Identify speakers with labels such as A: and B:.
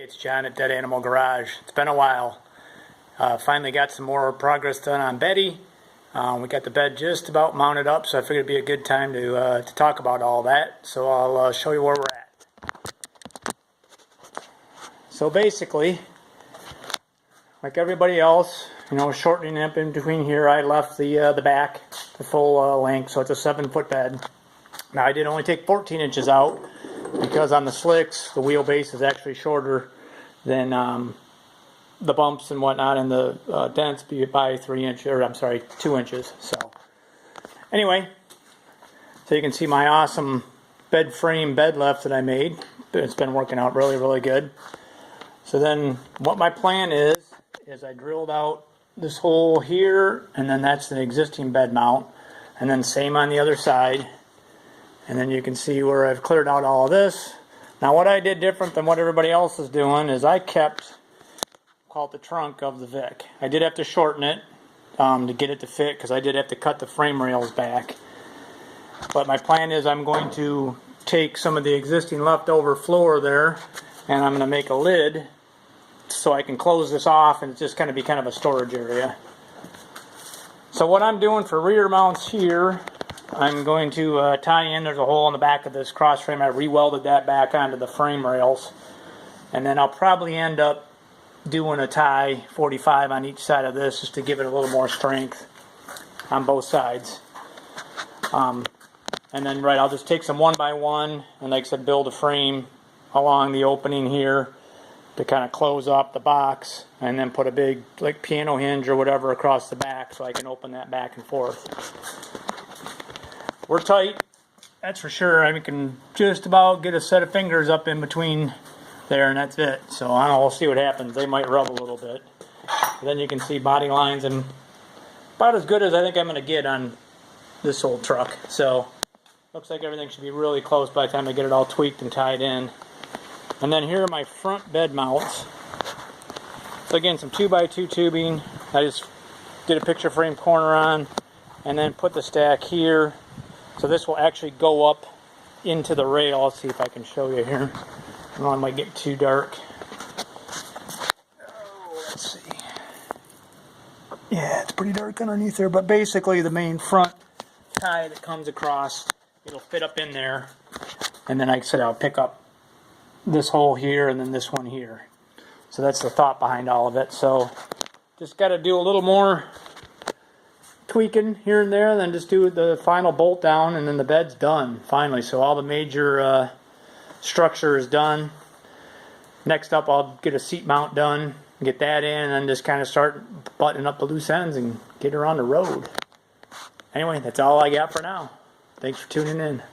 A: it's John at Dead Animal Garage. It's been a while. Finally got some more progress done on Betty. We got the bed just about mounted up, so I figured it'd be a good time to talk about all that. So I'll show you where we're at. So basically, like everybody else, you know, shortening up in between here, I left the back, the full length, so it's a 7-foot bed. Now I did only take 14 inches out because on the slicks, the wheelbase is actually shorter than the bumps and whatnot, and the dents by 2 inches. So anyway, so you can see my awesome bed frame bed lift that I made. It's been working out really, really good. So then what my plan is I drilled out this hole here, and then that's the existing bed mount, and then same on the other side. And then you can see where I've cleared out all of this. Now what I did different than what everybody else is doing is I kept, call it the trunk of the Vic. I did have to shorten it to get it to fit, because I did have to cut the frame rails back. But my plan is I'm going to take some of the existing leftover floor there, and I'm going to make a lid so I can close this off, and it's just going to be kind of a storage area. So what I'm doing for rear mounts here, I'm going to tie in, there's a hole in the back of this cross frame. I re-welded that back onto the frame rails. And then I'll probably end up doing a tie 45 on each side of this just to give it a little more strength on both sides. And then I'll just take some 1x1 and, like I said, build a frame along the opening here to kind of close up the box, and then put a big like piano hinge or whatever across the back so I can open that back and forth. We're tight, that's for sure. I can just about get a set of fingers up in between there, and that's it. So I don't know, we'll see what happens. They might rub a little bit. But then you can see body lines, and about as good as I think I'm going to get on this old truck. So looks like everything should be really close by the time I get it all tweaked and tied in. And then here are my front bed mounts. So again, some 2x2 tubing. I just did a picture frame corner on, and then put the stack here. So this will actually go up into the rail. I'll see if I can show you here. I know I might get too dark. Oh, let's see. Yeah, it's pretty dark underneath there, but basically the main front tie that comes across, it'll fit up in there. And then like I said, I'll pick up this hole here and then this one here. So that's the thought behind all of it. So just got to do a little more tweaking here and there, and then just do the final bolt down, and then the bed's done finally. So all the major structure is done. Next up, I'll get a seat mount done, get that in, and then just kind of start buttoning up the loose ends and get her on the road. Anyway, that's all I got for now. Thanks for tuning in.